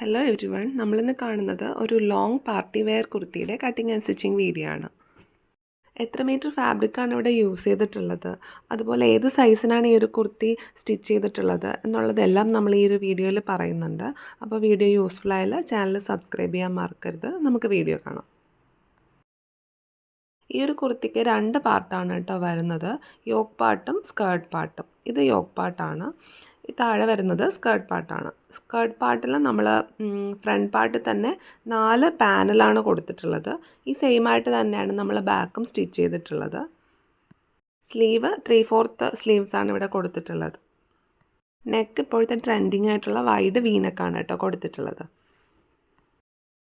Hello every one, നമ്മളിന്ന് കാണുന്നത് ഒരു ലോങ് പാർട്ടി വെയർ കുർത്തിയുടെ കട്ടിങ് ആൻഡ് സ്റ്റിച്ചിങ് വീഡിയോ ആണ്. എത്ര മീറ്റർ ഫാബ്രിക്കാണ് ഇവിടെ യൂസ് ചെയ്തിട്ടുള്ളത്, അതുപോലെ ഏത് സൈസിനാണ് ഈ ഒരു കുർത്തി സ്റ്റിച്ച് ചെയ്തിട്ടുള്ളത് എന്നുള്ളതെല്ലാം നമ്മൾ ഈ ഒരു വീഡിയോയിൽ പറയുന്നുണ്ട്. അപ്പോൾ വീഡിയോ യൂസ്ഫുൾ ആയാൽ ചാനൽ സബ്സ്ക്രൈബ് ചെയ്യാൻ മറക്കരുത്. നമുക്ക് വീഡിയോ കാണാം. ഈ ഒരു കുർത്തിക്ക് രണ്ട് പാർട്ടാണ് കേട്ടോ വരുന്നത്, യോക്ക് പാർട്ടും സ്കേർട്ട് പാർട്ടും. ഇത് യോക്ക് പാർട്ടാണ്, താഴെ വരുന്നത് സ്കേർട്ട് പാർട്ടാണ്. സ്കേർട്ട് പാർട്ടിൽ നമ്മൾ ഫ്രണ്ട് പാർട്ടിൽ തന്നെ 4 പാനലാണ് കൊടുത്തിട്ടുള്ളത്. ഈ സെയിം ആയിട്ട് തന്നെയാണ് നമ്മൾ ബാക്കും സ്റ്റിച്ച് ചെയ്തിട്ടുള്ളത്. സ്ലീവ് 3/4 സ്ലീവ്സാണ് ഇവിടെ കൊടുത്തിട്ടുള്ളത്. നെക്ക് ഇപ്പോഴത്തെ ട്രെൻഡിങ് ആയിട്ടുള്ള വൈഡ് വീനക്കാണ് കേട്ടോ കൊടുത്തിട്ടുള്ളത്.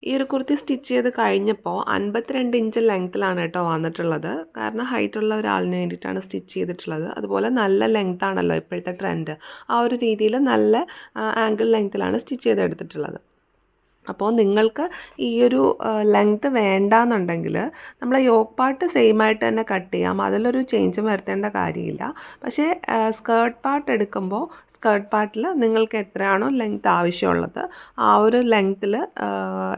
ഈ ഒരു കുർത്തി സ്റ്റിച്ച് ചെയ്ത് കഴിഞ്ഞപ്പോൾ 52 ഇഞ്ച് ലെങ്ത്തിലാണ് കേട്ടോ വന്നിട്ടുള്ളത്. കാരണം ഹൈറ്റുള്ള ഒരാളിന് വേണ്ടിയിട്ടാണ് സ്റ്റിച്ച് ചെയ്തിട്ടുള്ളത്. അതുപോലെ നല്ല ലെങ്ത് ആണല്ലോ ഇപ്പോഴത്തെ ട്രെൻഡ്. ആ ഒരു രീതിയിൽ നല്ല ആംഗിൾ ലെങ്ത്തിലാണ് സ്റ്റിച്ച് ചെയ്തെടുത്തിട്ടുള്ളത്. അപ്പോൾ നിങ്ങൾക്ക് ഈ ഒരു ലെങ്ത്ത് വേണ്ടാന്നുണ്ടെങ്കിൽ നമ്മൾ യോക്ക് പാർട്ട് സെയിം ആയിട്ട് തന്നെ കട്ട് ചെയ്യാം, അതിലൊരു ചേഞ്ചും വരുത്തേണ്ട കാര്യമില്ല. പക്ഷേ സ്കേർട്ട് പാർട്ട് എടുക്കുമ്പോൾ സ്കേർട്ട് പാർട്ടിൽ നിങ്ങൾക്ക് എത്രയാണോ ലെങ്ത്ത് ആവശ്യമുള്ളത് ആ ഒരു ലെങ്ത്തിൽ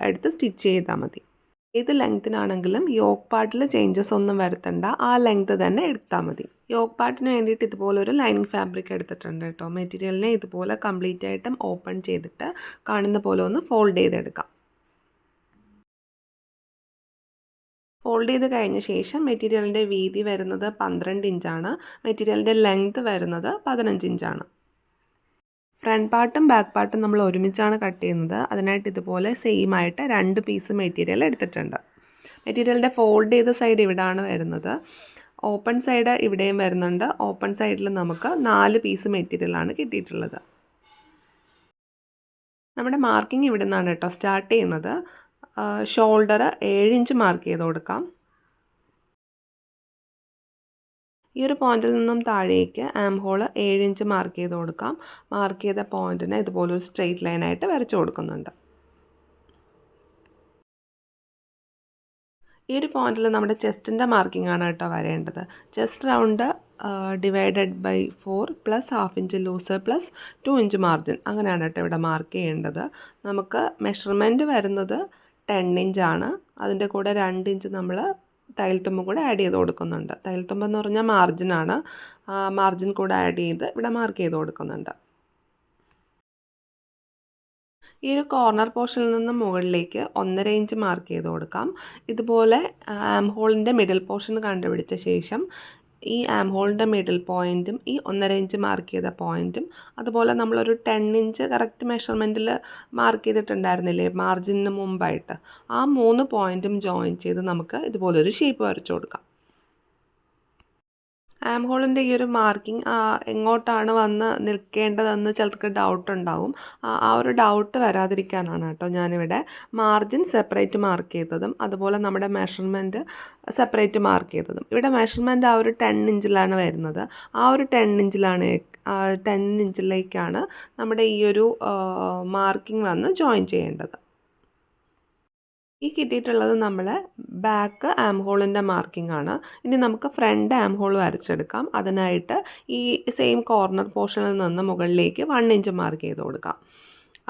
എടുത്ത് സ്റ്റിച്ച് ചെയ്താൽ മതി. ഏത് ലെങ്ത്തിനാണെങ്കിലും യോക്ക് പാർട്ടിൽ ചേഞ്ചസ് ഒന്നും വരുത്തണ്ട, ആ ലെങ്ത്ത് തന്നെ എടുത്താൽ മതി. യോക്ക് പാർട്ടിന് വേണ്ടിയിട്ട് ഇതുപോലെ ഒരു ലൈനിങ് ഫാബ്രിക് എടുത്തിട്ടുണ്ട് കേട്ടോ. മെറ്റീരിയലിനെ ഇതുപോലെ കംപ്ലീറ്റ് ആയിട്ടും ഓപ്പൺ ചെയ്തിട്ട് കാണുന്ന പോലെ ഒന്ന് ഫോൾഡ് ചെയ്തെടുക്കാം. ഫോൾഡ് ചെയ്ത് കഴിഞ്ഞ ശേഷം മെറ്റീരിയലിൻ്റെ വീതി വരുന്നത് 12 ഇഞ്ചാണ്, മെറ്റീരിയലിൻ്റെ ലെങ്ത്ത് വരുന്നത് 15 ഇഞ്ചാണ്. ഫ്രണ്ട് പാർട്ടും ബാക്ക് പാർട്ടും നമ്മൾ ഒരുമിച്ചാണ് കട്ട് ചെയ്യുന്നത്. അതിനായിട്ട് ഇതുപോലെ സെയിം ആയിട്ട് 2 പീസ് മെറ്റീരിയൽ എടുത്തിട്ടുണ്ട്. മെറ്റീരിയലിൻ്റെ ഫോൾഡ് ചെയ്ത സൈഡ് ഇവിടാണ് വരുന്നത്, ഓപ്പൺ സൈഡ് ഇവിടെയും വരുന്നുണ്ട്. ഓപ്പൺ സൈഡിൽ നമുക്ക് 4 പീസ് മെറ്റീരിയലാണ് കിട്ടിയിട്ടുള്ളത്. നമ്മുടെ മാർക്കിംഗ് ഇവിടെ നിന്നാണ് കേട്ടോ സ്റ്റാർട്ട് ചെയ്യുന്നത്. ഷോൾഡർ 7 ഇഞ്ച് മാർക്ക് ചെയ്ത് കൊടുക്കാം. ഈ ഒരു പോയിന്റിൽ നിന്നും താഴേക്ക് ആം ഹോൾ 7 ഇഞ്ച് മാർക്ക് ചെയ്ത് കൊടുക്കാം. മാർക്ക് ചെയ്ത പോയിന്റിനെ ഇതുപോലെ ഒരു സ്ട്രെയിറ്റ് ലൈനായിട്ട് വരച്ചു കൊടുക്കുന്നുണ്ട്. ഈ ഒരു പോയിന്റിൽ നമ്മുടെ ചെസ്റ്റിൻ്റെ മാർക്കിംഗ് ആണ് കേട്ടോ വരേണ്ടത്. Chest round divided by 4 plus half inch loose plus 2 inch margin, അങ്ങനെയാണ് കേട്ടോ ഇവിടെ മാർക്ക് ചെയ്യേണ്ടത്. നമുക്ക് മെഷർമെൻറ്റ് വരുന്നത് 10 ഇഞ്ചാണ്. അതിൻ്റെ കൂടെ 2 ഇഞ്ച് നമ്മൾ തയ്യൽത്തുമ്പും കൂടെ ആഡ് ചെയ്ത് കൊടുക്കുന്നുണ്ട്. തയ്യൽത്തുമ്പെന്ന് പറഞ്ഞാൽ മാർജിനാണ്, മാർജിൻ കൂടെ ആഡ് ചെയ്ത് ഇവിടെ മാർക്ക് ചെയ്ത് കൊടുക്കുന്നുണ്ട്. ഈ ഒരു കോർണർ പോർഷനിൽ നിന്ന് മുകളിലേക്ക് 1.5 ഇഞ്ച് മാർക്ക് ചെയ്ത് കൊടുക്കാം. ഇതുപോലെ ആം ഹോളിൻ്റെ മിഡിൽ പോർഷൻ കണ്ടുപിടിച്ച ശേഷം ഈ ആം ഹോളിൻ്റെ മിഡിൽ പോയിൻറ്റും ഈ 1.5 ഇഞ്ച് മാർക്ക് ചെയ്ത പോയിൻറ്റും അതുപോലെ നമ്മളൊരു 10 ഇഞ്ച് കറക്റ്റ് മെഷർമെൻറ്റിൽ മാർക്ക് ചെയ്തിട്ടുണ്ടായിരുന്നില്ലേ മാർജിന് മുമ്പായിട്ട്, ആ 3 പോയിൻറ്റും ജോയിൻ ചെയ്ത് നമുക്ക് ഇതുപോലൊരു ഷേപ്പ് വരച്ചു കൊടുക്കാം. ആം ഹോളിൻ്റെ ഈ ഒരു മാർക്കിംഗ് എങ്ങോട്ടാണ് വന്ന് നിൽക്കേണ്ടതെന്ന് ചിലർക്ക് ഡൗട്ട് ഉണ്ടാവും. ആ ഒരു ഡൗട്ട് വരാതിരിക്കാനാണ് കേട്ടോ ഞാനിവിടെ മാർജിൻ സെപ്പറേറ്റ് മാർക്ക് ചെയ്തതും അതുപോലെ നമ്മുടെ മെഷർമെൻറ്റ് സെപ്പറേറ്റ് മാർക്ക് ചെയ്തതും. ഇവിടെ മെഷർമെൻറ്റ് ആ ഒരു 10 ഇഞ്ചിലാണ് വരുന്നത്. ആ ഒരു 10 ഇഞ്ചിലേക്കാണ് നമ്മുടെ ഈ ഒരു മാർക്കിംഗ് വന്ന് ജോയിൻ ചെയ്യേണ്ടത്. ഈ കിട്ടിയിട്ടുള്ളത് നമ്മളെ ബാക്ക് ആം ഹോളിൻ്റെ മാർക്കിംഗ് ആണ്. ഇനി നമുക്ക് ഫ്രണ്ട് ആം ഹോൾ വരച്ചെടുക്കാം. അതിനായിട്ട് ഈ സെയിം കോർണർ പോർഷനിൽ നിന്ന് മുകളിലേക്ക് 1 ഇഞ്ച് മാർക്ക് ചെയ്ത് കൊടുക്കാം.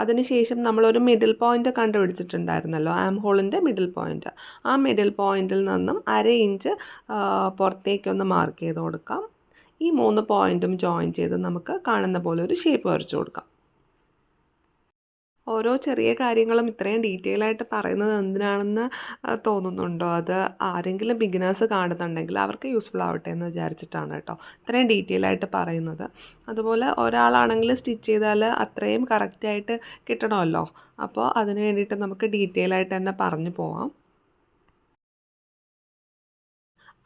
അതിനുശേഷം നമ്മളൊരു മിഡിൽ പോയിൻ്റ് കണ്ടുപിടിച്ചിട്ടുണ്ടായിരുന്നല്ലോ, ആം ഹോളിൻ്റെ മിഡിൽ പോയിൻ്റ്. ആ മിഡിൽ പോയിൻറ്റിൽ നിന്നും 1/2 ഇഞ്ച് പുറത്തേക്കൊന്ന് മാർക്ക് ചെയ്ത് കൊടുക്കാം. ഈ 3 പോയിൻറ്റും ജോയിൻ ചെയ്ത് നമുക്ക് കാണുന്ന പോലെ ഒരു ഷേപ്പ് വരച്ചു കൊടുക്കാം. ഓരോ ചെറിയ കാര്യങ്ങളും ഇത്രയും ഡീറ്റെയിൽ ആയിട്ട് പറയുന്നത് എന്തിനാണെന്ന് തോന്നുന്നുണ്ടോ? അത് ആരെങ്കിലും ബിഗിനേഴ്സ് കാണുന്നുണ്ടെങ്കിൽ അവർക്ക് യൂസ്ഫുൾ ആവട്ടെ എന്ന് വിചാരിച്ചിട്ടാണ് കേട്ടോ ഇത്രയും ഡീറ്റെയിൽ ആയിട്ട് പറയുന്നത്. അതുപോലെ ഒരാളാണെങ്കിൽ സ്റ്റിച്ച് ചെയ്താൽ അത്രയും കറക്റ്റായിട്ട് കിട്ടണമല്ലോ, അപ്പോൾ അതിന് വേണ്ടിയിട്ട് നമുക്ക് ഡീറ്റെയിൽ ആയിട്ട് തന്നെ പറഞ്ഞു പോവാം.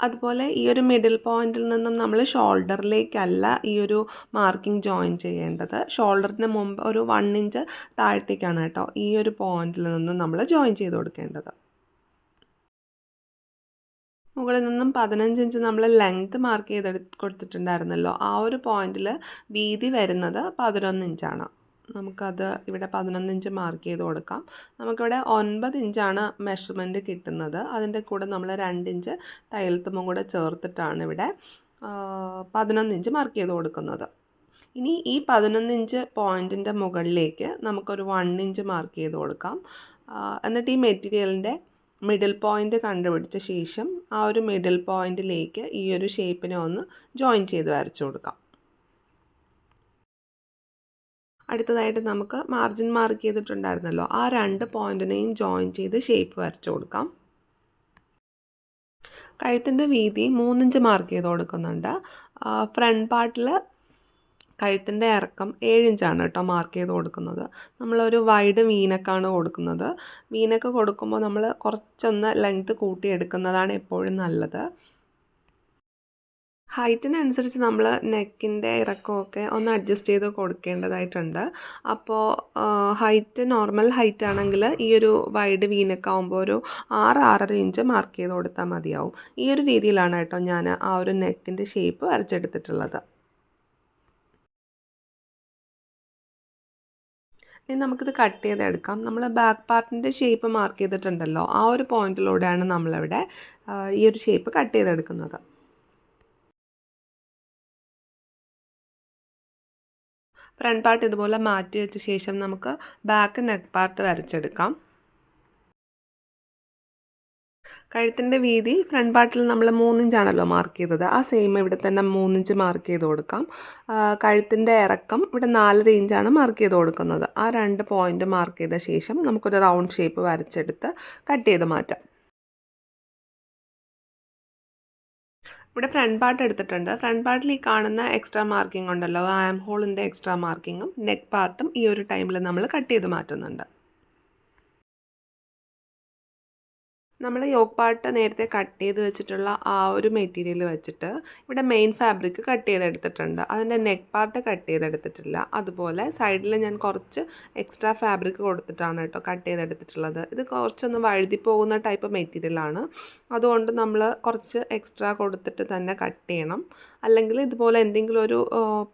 അതുപോലെ ഈ ഒരു മിഡിൽ പോയിന്റിൽ നിന്നും നമ്മൾ ഷോൾഡറിലേക്കല്ല ഈ ഒരു മാർക്കിംഗ് ജോയിൻ ചെയ്യേണ്ടത്. ഷോൾഡറിന് മുമ്പ് ഒരു 1 ഇഞ്ച് താഴത്തേക്കാണ് കേട്ടോ ഈ ഒരു പോയിന്റിൽ നിന്നും നമ്മൾ ജോയിൻ ചെയ്ത് കൊടുക്കേണ്ടത്. മുകളിൽ നിന്നും 15 ഇഞ്ച് നമ്മൾ ലെങ്ത് മാർക്ക് കൊടുത്തിട്ടുണ്ടായിരുന്നല്ലോ, ആ ഒരു പോയിന്റിൽ വീതി വരുന്നത് 11 ഇഞ്ചാണ്. നമുക്കത് ഇവിടെ 11 ഇഞ്ച് മാർക്ക് ചെയ്ത് കൊടുക്കാം. നമുക്കിവിടെ 9 ഇഞ്ചാണ് മെഷർമെൻറ്റ് കിട്ടുന്നത്. അതിൻ്റെ കൂടെ നമ്മൾ 2 ഇഞ്ച് തയ്യൽത്തുമ്പും കൂടെ ചേർത്തിട്ടാണ് ഇവിടെ 11 ഇഞ്ച് മാർക്ക് ചെയ്ത് കൊടുക്കുന്നത്. ഇനി ഈ 11 ഇഞ്ച് പോയിൻറ്റിൻ്റെ മുകളിലേക്ക് നമുക്കൊരു 1 ഇഞ്ച് മാർക്ക് ചെയ്ത് കൊടുക്കാം. എന്നിട്ട് ഈ മെറ്റീരിയലിൻ്റെ മിഡിൽ പോയിൻ്റ് കണ്ടുപിടിച്ച ശേഷം ആ ഒരു മിഡിൽ പോയിൻറ്റിലേക്ക് ഈ ഒരു ഷേപ്പിനെ ഒന്ന് ജോയിൻ ചെയ്ത് വരച്ചു കൊടുക്കാം. അടുത്തതായിട്ട് നമുക്ക് മാർജിൻ മാർക്ക് ചെയ്തിട്ടുണ്ടായിരുന്നല്ലോ, ആ 2 പോയിൻറ്റിനെയും ജോയിൻ ചെയ്ത് ഷേപ്പ് വരച്ചു കൊടുക്കാം. കഴുത്തിൻ്റെ വീതി 3 ഇഞ്ച് മാർക്ക് ചെയ്ത് കൊടുക്കുന്നുണ്ട്. ഫ്രണ്ട് പാർട്ടിൽ കഴുത്തിൻ്റെ ഇറക്കം 7 ഇഞ്ചാണ് കേട്ടോ മാർക്ക് ചെയ്ത് കൊടുക്കുന്നത്. നമ്മളൊരു വൈഡ് വീനക്കാണ് കൊടുക്കുന്നത്. വീനക്ക് കൊടുക്കുമ്പോൾ നമ്മൾ കുറച്ചൊന്ന് ലെങ്ത്ത് കൂട്ടിയെടുക്കുന്നതാണ് എപ്പോഴും നല്ലത്. ഹൈറ്റിനനുസരിച്ച് നമ്മൾ നെക്കിൻ്റെ ഇറക്കമൊക്കെ ഒന്ന് അഡ്ജസ്റ്റ് ചെയ്ത് കൊടുക്കേണ്ടതായിട്ടുണ്ട്. അപ്പോൾ ഹൈറ്റ് നോർമൽ ഹൈറ്റ് ആണെങ്കിൽ ഈ ഒരു വൈഡ് വീനക്കാവുമ്പോൾ ഒരു 6-6.5 ഇഞ്ച് മാർക്ക് ചെയ്ത് കൊടുത്താൽ മതിയാവും. ഈ ഒരു രീതിയിലാണ് കേട്ടോ ഞാൻ ആ ഒരു നെക്കിൻ്റെ ഷേപ്പ് വരച്ചെടുത്തിട്ടുള്ളത്. ഇനി നമുക്കിത് കട്ട് ചെയ്തെടുക്കാം. നമ്മൾ ബാക്ക് പാർട്ടിൻ്റെ ഷേപ്പ് മാർക്ക് ചെയ്തിട്ടുണ്ടല്ലോ, ആ ഒരു പോയിൻറ്റിലൂടെയാണ് നമ്മളിവിടെ ഈ ഒരു ഷേപ്പ് കട്ട് ചെയ്തെടുക്കുന്നത്. ഫ്രണ്ട് പാർട്ട് ഇതുപോലെ മാറ്റി വെച്ച ശേഷം നമുക്ക് ബാക്ക് നെക്ക് പാർട്ട് വരച്ചെടുക്കാം. കഴുത്തിൻ്റെ വീതി ഫ്രണ്ട് പാർട്ടിൽ നമ്മൾ 3 ഇഞ്ചാണല്ലോ മാർക്ക് ചെയ്തത്, ആ സെയിം ഇവിടെ തന്നെ 3 ഇഞ്ച് മാർക്ക് ചെയ്ത് കൊടുക്കാം. കഴുത്തിൻ്റെ ഇറക്കം ഇവിടെ 4.5 ഇഞ്ചാണ് മാർക്ക് ചെയ്ത് കൊടുക്കുന്നത്. ആ 2 പോയിൻ്റ് മാർക്ക് ചെയ്ത ശേഷം നമുക്കൊരു റൗണ്ട് ഷേപ്പ് വരച്ചെടുത്ത് കട്ട് ചെയ്ത് മാറ്റാം. ഇവിടെ ഫ്രണ്ട് പാർട്ട് എടുത്തിട്ടുണ്ട്. ഫ്രണ്ട് പാർട്ടിൽ ഈ കാണുന്ന എക്സ്ട്രാ മാർക്കിംഗ് ഉണ്ടല്ലോ, ആം ഹോളിൻ്റെ എക്സ്ട്രാ മാർക്കിങ്ങും നെക്ക് പാർട്ടും ഈ ഒരു ടൈമിൽ നമ്മൾ കട്ട് ചെയ്ത് മാറ്റുന്നുണ്ട്. നമ്മൾ യോക്ക് പാർട്ട് നേരത്തെ കട്ട് ചെയ്ത് വെച്ചിട്ടുള്ള ആ ഒരു മെറ്റീരിയൽ വെച്ചിട്ട് ഇവിടെ മെയിൻ ഫാബ്രിക് കട്ട് ചെയ്തെടുത്തിട്ടുണ്ട്. അതിൻ്റെ നെക്ക് പാർട്ട് കട്ട് ചെയ്തെടുത്തിട്ടില്ല. അതുപോലെ സൈഡിൽ ഞാൻ കുറച്ച് എക്സ്ട്രാ ഫാബ്രിക് കൊടുത്തിട്ടാണ് കേട്ടോ കട്ട് ചെയ്തെടുത്തിട്ടുള്ളത്. ഇത് കുറച്ചൊന്ന് വഴുതി പോകുന്ന ടൈപ്പ് മെറ്റീരിയലാണ്. അതുകൊണ്ട് നമ്മൾ കുറച്ച് എക്സ്ട്രാ കൊടുത്തിട്ട് തന്നെ കട്ട് ചെയ്യണം. അല്ലെങ്കിൽ ഇതുപോലെ എന്തെങ്കിലും ഒരു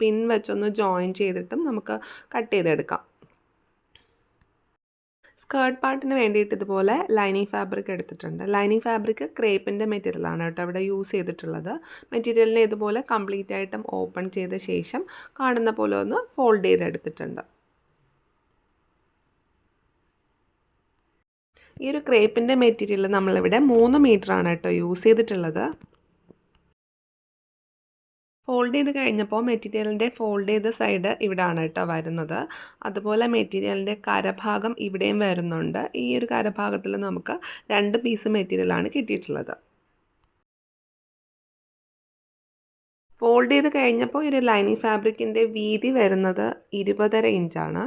പിൻ വെച്ചൊന്ന് ജോയിൻ ചെയ്തിട്ടും നമുക്ക് കട്ട് ചെയ്തെടുക്കാം. സ്കേർട്ട് പാർട്ടിന് വേണ്ടിയിട്ട് ഇതുപോലെ ലൈനിങ് ഫാബ്രിക് എടുത്തിട്ടുണ്ട്. ലൈനിങ് ഫാബ്രിക് ക്രേപ്പിൻ്റെ മെറ്റീരിയലാണ് കേട്ടോ ഇവിടെ യൂസ് ചെയ്തിട്ടുള്ളത്. മെറ്റീരിയലിനെ ഇതുപോലെ കംപ്ലീറ്റ് ആയിട്ടും ഓപ്പൺ ചെയ്ത ശേഷം കാണുന്ന പോലെ ഒന്ന് ഫോൾഡ് ചെയ്തെടുത്തിട്ടുണ്ട്. ഈ ഒരു ക്രേപ്പിൻ്റെ മെറ്റീരിയൽ നമ്മളിവിടെ 3 മീറ്ററാണ് കേട്ടോ യൂസ് ചെയ്തിട്ടുള്ളത്. ഫോൾഡ് ചെയ്ത് കഴിഞ്ഞപ്പോൾ മെറ്റീരിയലിൻ്റെ ഫോൾഡ് ചെയ്ത സൈഡ് ഇവിടെയാണ് കേട്ടോ വരുന്നത്. അതുപോലെ മെറ്റീരിയലിൻ്റെ കരഭാഗം ഇവിടെയും വരുന്നുണ്ട്. ഈ ഒരു കരഭാഗത്തിൽ നമുക്ക് 2 പീസ് മെറ്റീരിയലാണ് കിട്ടിയിട്ടുള്ളത്. ഫോൾഡ് ചെയ്ത് കഴിഞ്ഞപ്പോൾ ഒരു ലൈനിങ് ഫാബ്രിക്കിൻ്റെ വീതി വരുന്നത് 20.5 ഇഞ്ചാണ്.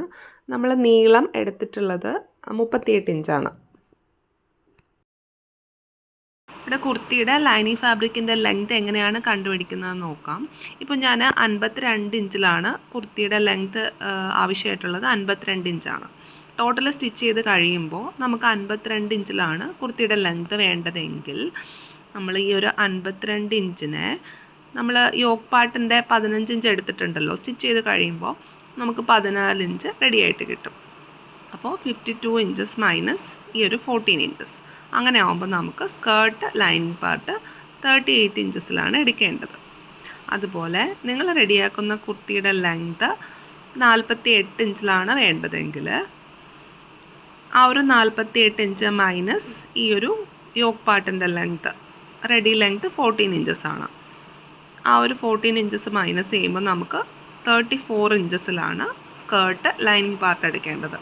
നമ്മൾ നീളം എടുത്തിട്ടുള്ളത് 38 ഇഞ്ചാണ്. ഇവിടെ കുർത്തിയുടെ ലൈനിങ് ഫാബ്രിക്കിൻ്റെ ലെങ്ത് എങ്ങനെയാണ് കണ്ടുപിടിക്കുന്നതെന്ന് നോക്കാം. ഇപ്പോൾ ഞാൻ 52 ഇഞ്ചിലാണ് കുർത്തിയുടെ ലെങ്ത് ആവശ്യമായിട്ടുള്ളത്. 52 ഇഞ്ചാണ്. ടോട്ടൽ സ്റ്റിച്ച് ചെയ്ത് കഴിയുമ്പോൾ നമുക്ക് 52 ഇഞ്ചിലാണ് കുർത്തിയുടെ ലെങ്ത് വേണ്ടതെങ്കിൽ നമ്മൾ ഈ ഒരു 52 ഇഞ്ചിനെ നമ്മൾ യോക്ക് പാർട്ടിൻ്റെ 15 ഇഞ്ച് എടുത്തിട്ടുണ്ടല്ലോ, സ്റ്റിച്ച് ചെയ്ത് കഴിയുമ്പോൾ നമുക്ക് 14 ഇഞ്ച് റെഡി ആയിട്ട് കിട്ടും. അപ്പോൾ 52 ഇഞ്ചസ് മൈനസ് ഈ ഒരു 14 ഇഞ്ചസ്, അങ്ങനെ ആകുമ്പോൾ നമുക്ക് സ്കേർട്ട് ലൈനിങ് പാർട്ട് 38 ഇഞ്ചസിലാണ് എടുക്കേണ്ടത്. അതുപോലെ നിങ്ങൾ റെഡിയാക്കുന്ന കുർത്തിയുടെ ലെങ്ത് 48 ഇഞ്ചിലാണ് വേണ്ടതെങ്കിൽ ആ ഒരു 48 ഇഞ്ച് മൈനസ് ഈ ഒരു യോക്ക് പാർട്ടിൻ്റെ ലെങ്ത്, റെഡി ലെങ്ത് 14 ഇഞ്ചസാണ്. ആ ഒരു 14 ഇഞ്ചസ് മൈനസ് ചെയ്യുമ്പോൾ നമുക്ക് 34 ഇഞ്ചസിലാണ് സ്കേർട്ട് ലൈനിങ് പാർട്ട് എടുക്കേണ്ടത്.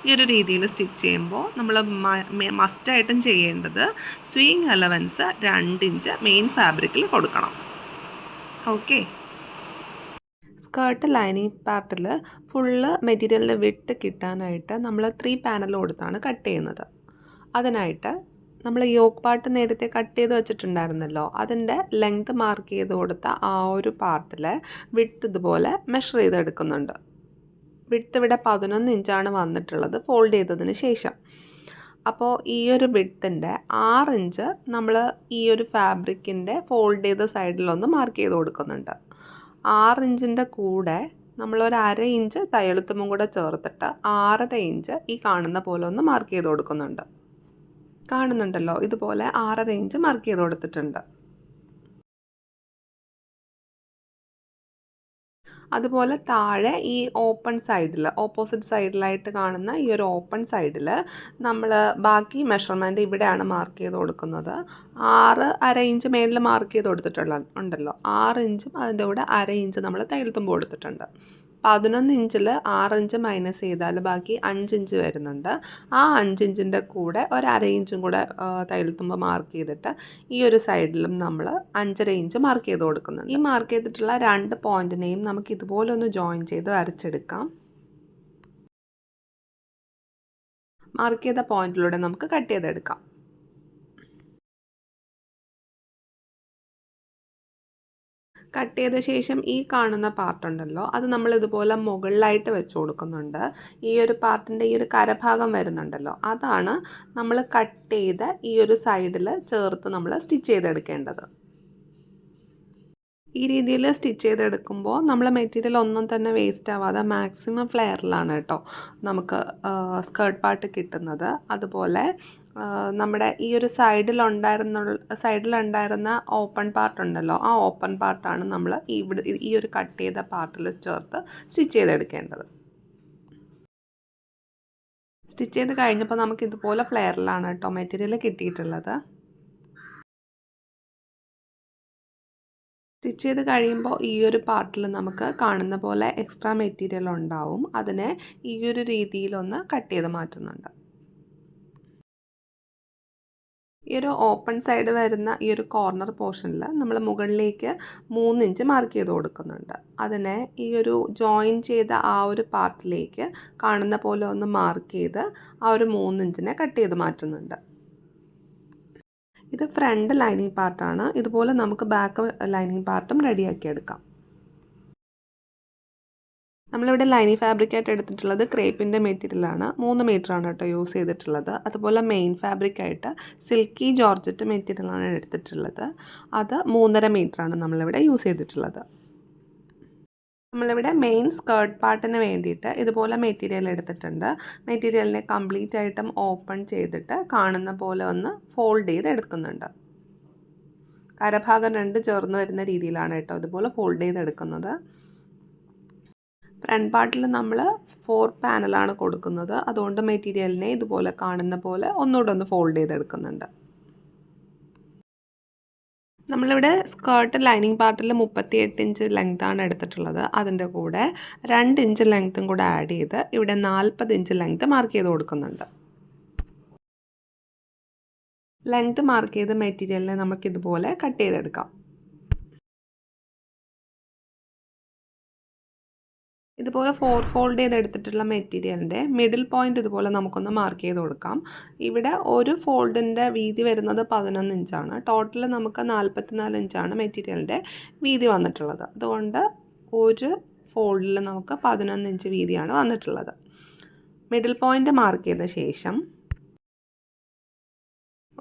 ഈ ഒരു രീതിയിൽ സ്റ്റിച്ച് ചെയ്യുമ്പോൾ നമ്മൾ മസ്റ്റായിട്ടും ചെയ്യേണ്ടത് സ്വിങ് അലവൻസ് 2 ഇഞ്ച് മെയിൻ ഫാബ്രിക്കിൽ കൊടുക്കണം. ഓക്കെ. സ്കേർട്ട് ലൈനിങ് പാർട്ടിൽ ഫുള്ള് മെറ്റീരിയലിൻ്റെ വിഡ്ത്ത് കിട്ടാനായിട്ട് നമ്മൾ 3 പാനൽ കൊടുത്താണ് കട്ട് ചെയ്യുന്നത്. അതിനായിട്ട് നമ്മൾ യോക്ക് പാർട്ട് നേരത്തെ കട്ട് ചെയ്ത് വെച്ചിട്ടുണ്ടായിരുന്നല്ലോ, അതിൻ്റെ ലെങ്ത് മാർക്ക് ചെയ്ത് കൊടുത്ത ആ ഒരു പാർട്ടിൽ വിഡ്ത്ത് ഇതുപോലെ മെഷർ ചെയ്തെടുക്കുന്നുണ്ട്. വിഡ്ത്ത് ഇവിടെ 11 ഇഞ്ചാണ് വന്നിട്ടുള്ളത് ഫോൾഡ് ചെയ്തതിന് ശേഷം. അപ്പോൾ ഈ ഒരു വിഡ്ത്തിൻ്റെ 6 ഇഞ്ച് നമ്മൾ ഈ ഒരു ഫാബ്രിക്കിൻ്റെ ഫോൾഡ് ചെയ്ത സൈഡിലൊന്ന് മാർക്ക് ചെയ്ത് കൊടുക്കുന്നുണ്ട്. 6 ഇഞ്ചിൻ്റെ കൂടെ നമ്മളൊരു 1/2 ഇഞ്ച് തയ്യലുത്തുമ്പും കൂടെ ചേർത്തിട്ട് 6.5 ഇഞ്ച് ഈ കാണുന്ന പോലെ ഒന്ന് മാർക്ക് ചെയ്ത് കൊടുക്കുന്നുണ്ട്. കാണുന്നുണ്ടല്ലോ, ഇതുപോലെ 6.5 ഇഞ്ച് മാർക്ക് ചെയ്ത് കൊടുത്തിട്ടുണ്ട്. അതുപോലെ താഴെ ഈ ഓപ്പൺ സൈഡിൽ ഓപ്പോസിറ്റ് സൈഡിലായിട്ട് കാണുന്ന ഈ ഒരു ഓപ്പൺ സൈഡിൽ നമ്മൾ ബാക്കി മെഷർമെൻറ്റ് ഇവിടെയാണ് മാർക്ക് ചെയ്ത് കൊടുക്കുന്നത്. 6.5 ഇഞ്ച് മേളിൽ മാർക്ക് ചെയ്ത് ഉണ്ടല്ലോ, 6 ഇഞ്ചും അതിൻ്റെ കൂടെ 1/2 ഇഞ്ച് നമ്മൾ തയ്യൽ തുമ്പ് കൊടുത്തിട്ടുണ്ട്. 11 ഇഞ്ചിൽ 6 ഇഞ്ച് മൈനസ് ചെയ്താൽ ബാക്കി 5 ഇഞ്ച് വരുന്നുണ്ട്. ആ 5 ഇഞ്ചിൻ്റെ കൂടെ 1/2 ഇഞ്ചും കൂടെ തയ്യൽ തുമ്പ് മാർക്ക് ചെയ്തിട്ട് ഈ ഒരു സൈഡിലും നമ്മൾ 5.5 ഇഞ്ച് മാർക്ക് ചെയ്ത് കൊടുക്കുന്നുണ്ട്. ഈ മാർക്ക് ചെയ്തിട്ടുള്ള 2 പോയിൻറ്റിനെയും നമുക്ക് ഇതുപോലെ ഒന്ന് ജോയിൻ ചെയ്ത് വരച്ചെടുക്കാം. മാർക്ക് ചെയ്ത പോയിൻറ്റിലൂടെ നമുക്ക് കട്ട് ചെയ്തെടുക്കാം. കട്ട് ചെയ്ത ശേഷം ഈ കാണുന്ന പാർട്ടുണ്ടല്ലോ, അത് നമ്മൾ ഇതുപോലെ മുകളിലായിട്ട് വെച്ച് കൊടുക്കുന്നുണ്ട്. ഈ ഒരു പാർട്ടിൻ്റെ ഈ ഒരു കരഭാഗം വരുന്നുണ്ടല്ലോ, അതാണ് നമ്മൾ കട്ട് ചെയ്ത ഈ ഒരു സൈഡിൽ ചേർത്ത് നമ്മൾ സ്റ്റിച്ച് ചെയ്തെടുക്കേണ്ടത്. ഈ രീതിയിൽ സ്റ്റിച്ച് ചെയ്തെടുക്കുമ്പോൾ നമ്മൾ മെറ്റീരിയൽ ഒന്നും തന്നെ വേസ്റ്റ് ആവാതെ മാക്സിമം ഫ്ലെയറിലാണ് കേട്ടോ നമുക്ക് സ്കേർട്ട് പാർട്ട് കിട്ടുന്നത്. അതുപോലെ നമ്മുടെ ഈ ഒരു സൈഡിലുണ്ടായിരുന്ന ഓപ്പൺ പാർട്ട് ഉണ്ടല്ലോ, ആ ഓപ്പൺ പാർട്ടാണ് നമ്മൾ ഈ ഒരു കട്ട് ചെയ്ത പാർട്ടിൽ ചേർത്ത് സ്റ്റിച്ച് ചെയ്തെടുക്കേണ്ടത്. സ്റ്റിച്ച് ചെയ്ത് കഴിഞ്ഞപ്പോൾ നമുക്ക് ഇതുപോലെ ഫ്ലെയറിലാണ് കേട്ടോ മെറ്റീരിയൽ കിട്ടിയിട്ടുള്ളത്. സ്റ്റിച്ച് ചെയ്ത് കഴിയുമ്പോൾ ഈ ഒരു പാർട്ടിൽ നമുക്ക് കാണുന്ന പോലെ എക്സ്ട്രാ മെറ്റീരിയൽ ഉണ്ടാവും. അതിനെ ഈ ഒരു രീതിയിലൊന്ന് കട്ട് ചെയ്ത് മാറ്റുന്നുണ്ട്. ഈ ഒരു ഓപ്പൺ സൈഡ് വരുന്ന ഈ ഒരു കോർണർ പോർഷനിൽ നമ്മൾ മുകളിലേക്ക് 3 ഇഞ്ച് മാർക്ക് ചെയ്ത് കൊടുക്കുന്നുണ്ട്. അതിനെ ഈ ഒരു ജോയിൻ ചെയ്ത ആ ഒരു പാർട്ടിലേക്ക് കാണുന്ന പോലെ ഒന്ന് മാർക്ക് ചെയ്ത് ആ ഒരു 3 ഇഞ്ചിനെ കട്ട് ചെയ്ത് മാറ്റുന്നുണ്ട്. ഇത് ഫ്രണ്ട് ലൈനിങ് പാർട്ടാണ്. ഇതുപോലെ നമുക്ക് ബാക്ക് ലൈനിങ് പാർട്ടും റെഡിയാക്കി എടുക്കാം. നമ്മളിവിടെ ലൈനിങ് ഫാബ്രിക്കായിട്ട് എടുത്തിട്ടുള്ളത് ക്രേപ്പിൻ്റെ മെറ്റീരിയലാണ്. 3 മീറ്ററാണ് കേട്ടോ യൂസ് ചെയ്തിട്ടുള്ളത്. അതുപോലെ മെയിൻ ഫാബ്രിക്കായിട്ട് സിൽക്കി ജോർജറ്റ് മെറ്റീരിയലാണ് എടുത്തിട്ടുള്ളത്. അത് 3.5 മീറ്ററാണ് നമ്മളിവിടെ യൂസ് ചെയ്തിട്ടുള്ളത്. നമ്മളിവിടെ മെയിൻ സ്കേർട്ട് പാർട്ടിന് വേണ്ടിയിട്ട് ഇതുപോലെ മെറ്റീരിയൽ എടുത്തിട്ടുണ്ട്. മെറ്റീരിയലിനെ കംപ്ലീറ്റ് ആയിട്ടും ഓപ്പൺ ചെയ്തിട്ട് കാണുന്ന പോലെ ഒന്ന് ഫോൾഡ് ചെയ്ത് എടുക്കുന്നുണ്ട്. കരഭാഗം 2 ചേർന്ന് വരുന്ന രീതിയിലാണ് കേട്ടോ ഇതുപോലെ ഫോൾഡ് ചെയ്തെടുക്കുന്നത്. ഫ്രണ്ട് പാർട്ടിൽ നമ്മൾ 4 പാനലാണ് കൊടുക്കുന്നത്. അതുകൊണ്ട് മെറ്റീരിയലിനെ ഇതുപോലെ കാണുന്ന പോലെ ഒന്നുകൂടെ ഒന്ന് ഫോൾഡ് ചെയ്തെടുക്കുന്നുണ്ട്. നമ്മളിവിടെ സ്കേർട്ട് ലൈനിങ് പാർട്ടിൽ 38 ഇഞ്ച് ലെങ്താണ് എടുത്തിട്ടുള്ളത്. അതിൻ്റെ കൂടെ 2 ഇഞ്ച് ലെങ്ത്തും കൂടെ ആഡ് ചെയ്ത് ഇവിടെ 40 ഇഞ്ച് ലെങ്ത്ത് മാർക്ക് ചെയ്ത് കൊടുക്കുന്നുണ്ട്. ലെങ്ത്ത് മാർക്ക് ചെയ്ത് മെറ്റീരിയലിനെ നമുക്കിതുപോലെ കട്ട് ചെയ്തെടുക്കാം. ഇതുപോലെ 4 ഫോൾഡ് ചെയ്തെടുത്തിട്ടുള്ള മെറ്റീരിയലിൻ്റെ മിഡിൽ പോയിൻ്റ് ഇതുപോലെ നമുക്കൊന്ന് മാർക്ക് ചെയ്ത് കൊടുക്കാം. ഇവിടെ ഒരു ഫോൾഡിൻ്റെ വീതി വരുന്നത് 11 ഇഞ്ചാണ്. ടോട്ടൽ നമുക്ക് 44 ഇഞ്ചാണ് മെറ്റീരിയലിൻ്റെ വീതി വന്നിട്ടുള്ളത്. അതുകൊണ്ട് ഒരു ഫോൾഡിൽ നമുക്ക് 11 ഇഞ്ച് വീതിയാണ് വന്നിട്ടുള്ളത്. മിഡിൽ പോയിൻ്റ് മാർക്ക് ചെയ്ത ശേഷം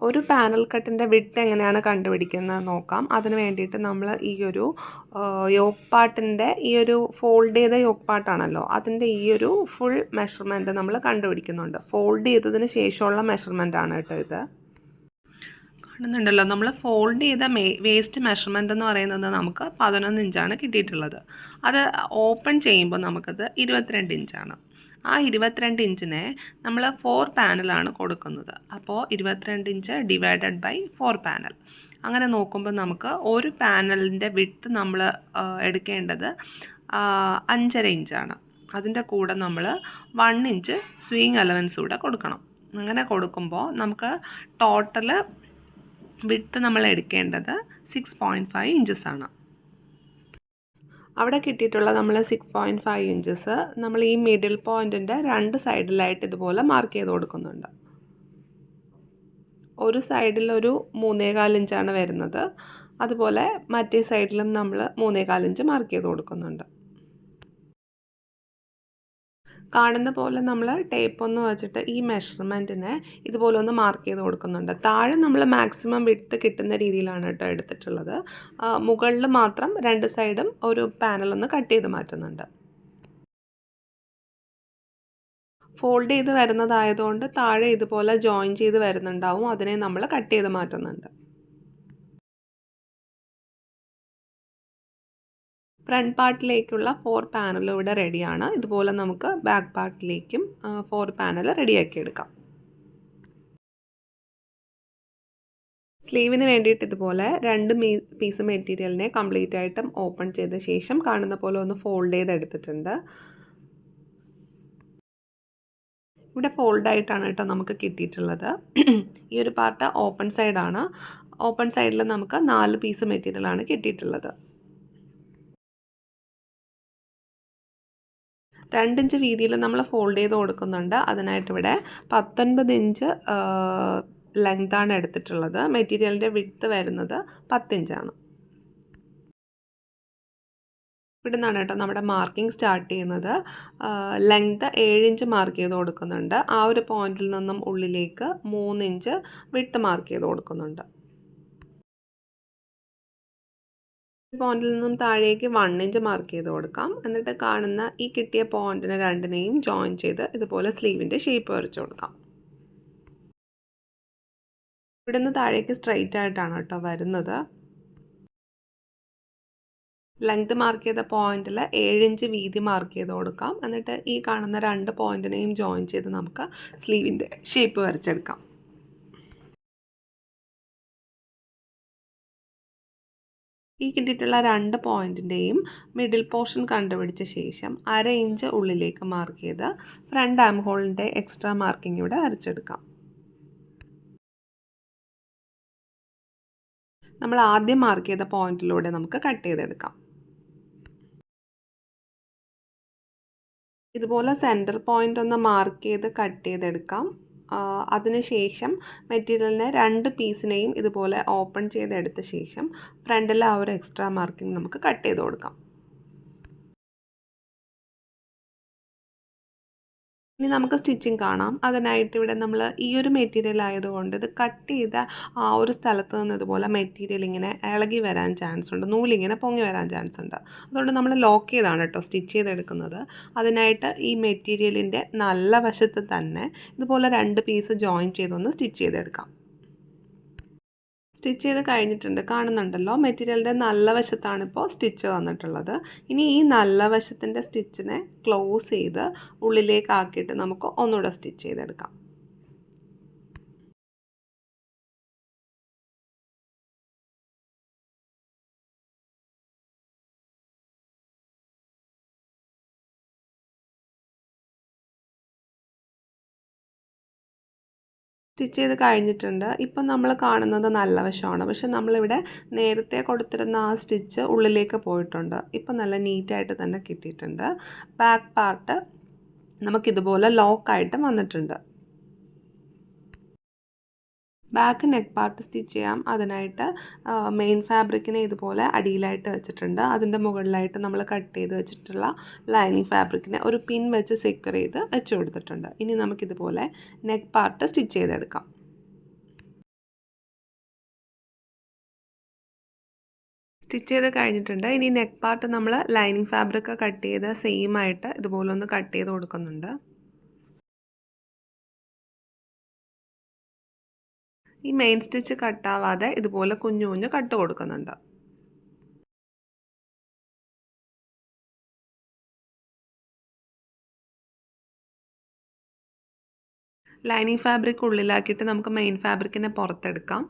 ഒരു പാനൽ കട്ടിൻ്റെ വിഡ്ത്ത് എങ്ങനെയാണ് കണ്ടുപിടിക്കുന്നത് നോക്കാം. അതിന് വേണ്ടിയിട്ട് നമ്മൾ ഈ ഒരു യോക്ക് പാർട്ടിൻ്റെ ഈ ഒരു ഫോൾഡ് ചെയ്ത യോക്ക് പാർട്ടാണല്ലോ, അതിൻ്റെ ഈ ഒരു ഫുൾ മെഷർമെൻറ്റ് നമ്മൾ കണ്ടുപിടിക്കുന്നുണ്ട്. ഫോൾഡ് ചെയ്തതിന് ശേഷമുള്ള മെഷർമെൻറ്റാണ് കേട്ടോ ഇത്. കാണുന്നുണ്ടല്ലോ, നമ്മൾ ഫോൾഡ് ചെയ്ത വേസ്റ്റ് മെഷർമെൻറ്റ് എന്ന് പറയുന്നത് നമുക്ക് 11 ഇഞ്ചാണ് കിട്ടിയിട്ടുള്ളത്. അത് ഓപ്പൺ ചെയ്യുമ്പോൾ നമുക്കത് 22 ഇഞ്ചാണ്. ആ 22 ഇഞ്ചിനെ നമ്മൾ 4 പാനലാണ് കൊടുക്കുന്നത്. അപ്പോൾ 22 ഇഞ്ച് ഡിവൈഡഡ് ബൈ 4 പാനൽ. അങ്ങനെ നോക്കുമ്പോൾ നമുക്ക് ഒരു പാനലിൻ്റെ വിഡ്ത്ത് നമ്മൾ എടുക്കേണ്ടത് 5.5 ഇഞ്ചാണ്. അതിൻ്റെ കൂടെ നമ്മൾ 1 ഇഞ്ച് സ്വിങ് അലവൻസ് കൂടെ കൊടുക്കണം. അങ്ങനെ കൊടുക്കുമ്പോൾ നമുക്ക് ടോട്ടൽ വിഡ്ത്ത് നമ്മൾ എടുക്കേണ്ടത് 6.5 ഇഞ്ചസാണ്. അവിടെ കിട്ടിയിട്ടുള്ള നമ്മൾ 6.5 ഇഞ്ചസ് നമ്മൾ ഈ മിഡിൽ പോയിൻറ്റിൻ്റെ 2 സൈഡിലായിട്ട് ഇതുപോലെ മാർക്ക് ചെയ്ത് കൊടുക്കുന്നുണ്ട്. ഒരു സൈഡിൽ ഒരു 3.25 ഇഞ്ചാണ് വരുന്നത്. അതുപോലെ മറ്റേ സൈഡിലും നമ്മൾ 3.25 ഇഞ്ച് മാർക്ക് ചെയ്ത് കൊടുക്കുന്നുണ്ട്. കാണുന്ന പോലെ നമ്മൾ ടേപ്പ് ഒന്ന് വെച്ചിട്ട് ഈ മെഷർമെൻറ്റിനെ ഇതുപോലെ ഒന്ന് മാർക്ക് ചെയ്ത് കൊടുക്കുന്നുണ്ട്. താഴെ നമ്മൾ മാക്സിമം വിഡ്ത്ത് കിട്ടുന്ന രീതിയിലാണ് കേട്ടോ എടുത്തിട്ടുള്ളത്. മുകളിൽ മാത്രം 2 സൈഡും ഒരു പാനലൊന്ന് കട്ട് ചെയ്ത് മാറ്റുന്നുണ്ട്. ഫോൾഡ് ചെയ്ത് വരുന്നതായതുകൊണ്ട് താഴെ ഇതുപോലെ ജോയിൻ ചെയ്ത് വരുന്നുണ്ടാവും. അതിനെ നമ്മൾ കട്ട് ചെയ്ത് മാറ്റുന്നുണ്ട്. ഫ്രണ്ട് പാർട്ടിലേക്കുള്ള 4 പാനലും ഇവിടെ റെഡിയാണ്. ഇതുപോലെ നമുക്ക് ബാക്ക് പാർട്ടിലേക്കും 4 പാനൽ റെഡിയാക്കി എടുക്കാം. സ്ലീവിന് വേണ്ടിയിട്ട് ഇതുപോലെ 2 പീസ് മെറ്റീരിയലിനെ കംപ്ലീറ്റ് ആയിട്ടും ഓപ്പൺ ചെയ്ത ശേഷം കാണുന്ന പോലെ ഒന്ന് ഫോൾഡ് ചെയ്തെടുത്തിട്ടുണ്ട്. ഇവിടെ ഫോൾഡായിട്ടാണ് കേട്ടോ നമുക്ക് കിട്ടിയിട്ടുള്ളത്. ഈ ഒരു പാർട്ട് ഓപ്പൺ സൈഡാണ്. ഓപ്പൺ സൈഡിൽ നമുക്ക് 4 പീസ് മെറ്റീരിയലാണ് കിട്ടിയിട്ടുള്ളത്. 2 ഇഞ്ച് വീതിയിൽ നമ്മൾ ഫോൾഡ് ചെയ്ത് കൊടുക്കുന്നുണ്ട്. അതിനായിട്ട് ഇവിടെ 19 ഇഞ്ച് ലെങ്താണ് എടുത്തിട്ടുള്ളത്. മെറ്റീരിയലിൻ്റെ വിഡ്ത്ത് വരുന്നത് 10 ഇഞ്ചാണ്. ഇവിടെ നിന്നാണ് കേട്ടോ നമ്മുടെ മാർക്കിംഗ് സ്റ്റാർട്ട് ചെയ്യുന്നത്. ലെങ്ത് 7 ഇഞ്ച് മാർക്ക് ചെയ്ത് കൊടുക്കുന്നുണ്ട്. ആ ഒരു പോയിന്റിൽ നിന്നും ഉള്ളിലേക്ക് 3 ഇഞ്ച് വിഡ്ത്ത് മാർക്ക് ചെയ്ത് കൊടുക്കുന്നുണ്ട്. പോയിന്റിൽ നിന്നും താഴേക്ക് 1 ഇഞ്ച് മാർക്ക് ചെയ്ത് കൊടുക്കാം. എന്നിട്ട് കാണുന്ന ഈ കിട്ടിയ പോയിന്റിനെ രണ്ടിനെയും ജോയിൻ ചെയ്ത് ഇതുപോലെ സ്ലീവിൻ്റെ ഷേപ്പ് വരച്ചു കൊടുക്കാം. ഇവിടെ നിന്ന് താഴേക്ക് സ്ട്രെയിറ്റ് ആയിട്ടാണ് കേട്ടോ വരുന്നത്. ലെങ്ത് മാർക്ക് ചെയ്ത പോയിന്റിൽ 7 ഇഞ്ച് വീതി മാർക്ക് ചെയ്ത് കൊടുക്കാം. എന്നിട്ട് ഈ കാണുന്ന 2 പോയിന്റിനെയും ജോയിൻ ചെയ്ത് നമുക്ക് സ്ലീവിൻ്റെ ഷേപ്പ് വരച്ചെടുക്കാം. ഈ കിട്ടിയിട്ടുള്ള 2 പോയിന്റിൻ്റെയും മിഡിൽ പോർഷൻ കണ്ടുപിടിച്ച ശേഷം 1/2 ഇഞ്ച് ഉള്ളിലേക്ക് മാർക്ക് ചെയ്ത് ഫ്രണ്ട് ആം ഹോളിൻ്റെ എക്സ്ട്രാ മാർക്കിംഗ് ഇവിടെ വരച്ചെടുക്കാം. നമ്മൾ ആദ്യം മാർക്ക് ചെയ്ത പോയിന്റിലൂടെ നമുക്ക് കട്ട് ചെയ്തെടുക്കാം. ഇതുപോലെ സെൻറ്റർ പോയിൻ്റ് ഒന്ന് മാർക്ക് ചെയ്ത് കട്ട് ചെയ്തെടുക്കാം. അതിനുശേഷം മെറ്റീരിയലിനെ 2 പീസിനെയും ഇതുപോലെ ഓപ്പൺ ചെയ്തെടുത്ത ശേഷം ഫ്രണ്ടിലെ ആ ഒരു എക്സ്ട്രാ മാർക്കിംഗ് നമുക്ക് കട്ട് ചെയ്ത് കൊടുക്കാം. ഇനി നമുക്ക് സ്റ്റിച്ചിങ് കാണാം. അതിനായിട്ട് ഇവിടെ നമ്മൾ ഈ ഒരു മെറ്റീരിയൽ ആയതുകൊണ്ട് ഇത് കട്ട് ചെയ്ത ആ ഒരു സ്ഥലത്ത് നിന്ന് ഇതുപോലെ മെറ്റീരിയൽ ഇങ്ങനെ ഇളകി വരാൻ ചാൻസ് ഉണ്ട്. നൂലിങ്ങനെ പൊങ്ങി വരാൻ ചാൻസ് ഉണ്ട്. അതുകൊണ്ട് നമ്മൾ ലോക്ക് ചെയ്താണ് കേട്ടോ സ്റ്റിച്ച് ചെയ്തെടുക്കുന്നത്. അതിനായിട്ട് ഈ മെറ്റീരിയലിൻ്റെ നല്ല വശത്ത് തന്നെ ഇതുപോലെ 2 പീസ് ജോയിൻ ചെയ്തൊന്ന് സ്റ്റിച്ച് ചെയ്തെടുക്കാം. സ്റ്റിച്ച് ചെയ്ത് കഴിഞ്ഞിട്ടുണ്ട്, കാണുന്നുണ്ടല്ലോ. മെറ്റീരിയലിൻ്റെ നല്ല വശത്താണ് ഇപ്പോൾ സ്റ്റിച്ച് വന്നിട്ടുള്ളത്. ഇനി ഈ നല്ല വശത്തിൻ്റെ സ്റ്റിച്ചിനെ ക്ലോസ് ചെയ്ത് ഉള്ളിലേക്കാക്കിയിട്ട് നമുക്ക് ഒന്നുകൂടെ സ്റ്റിച്ച് ചെയ്തെടുക്കാം. സ്റ്റിച്ച് ചെയ്ത് കഴിഞ്ഞിട്ടുണ്ട്. ഇപ്പം നമ്മൾ കാണുന്നത് നല്ല വശമാണ്. പക്ഷെ നമ്മളിവിടെ നേരത്തെ കൊടുത്തിരുന്ന ആ സ്റ്റിച്ച് ഉള്ളിലേക്ക് പോയിട്ടുണ്ട്. ഇപ്പം നല്ല നീറ്റായിട്ട് തന്നെ കിട്ടിയിട്ടുണ്ട്. ബാക്ക് പാർട്ട് നമുക്കിതുപോലെ ലോക്കായിട്ട് വന്നിട്ടുണ്ട്. ബാക്ക് നെക്ക് പാർട്ട് സ്റ്റിച്ച് ചെയ്യാം. അതിനായിട്ട് മെയിൻ ഫാബ്രിക്കിനെ ഇതുപോലെ അടിയിലായിട്ട് വെച്ചിട്ടുണ്ട്. അതിൻ്റെ മുകളിലായിട്ട് നമ്മൾ കട്ട് ചെയ്ത് വെച്ചിട്ടുള്ള ലൈനിങ് ഫാബ്രിക്കിനെ ഒരു പിൻ വെച്ച് സെക്യൂർ ചെയ്ത് വെച്ച് കൊടുത്തിട്ടുണ്ട്. ഇനി നമുക്കിതുപോലെ നെക്ക് പാർട്ട് സ്റ്റിച്ച് ചെയ്തെടുക്കാം. സ്റ്റിച്ച് ചെയ്ത് കഴിഞ്ഞിട്ടുണ്ട്. ഇനി നെക്ക് പാർട്ട് നമ്മൾ ലൈനിങ് ഫാബ്രിക് കട്ട് ചെയ്ത് സെയിം ആയിട്ട് ഇതുപോലെ ഒന്ന് കട്ട് ചെയ്ത് കൊടുക്കുന്നുണ്ട്. ഈ മെയിൻ സ്റ്റിച്ച് കട്ടാവാതെ ഇതുപോലെ കുഞ്ഞു കുഞ്ഞു കട്ട് കൊടുക്കുന്നുണ്ട്. ലൈനിങ് ഫാബ്രിക് ഉള്ളിലാക്കിയിട്ട് നമുക്ക് മെയിൻ ഫാബ്രിക്കിനെ പുറത്തെടുക്കാം.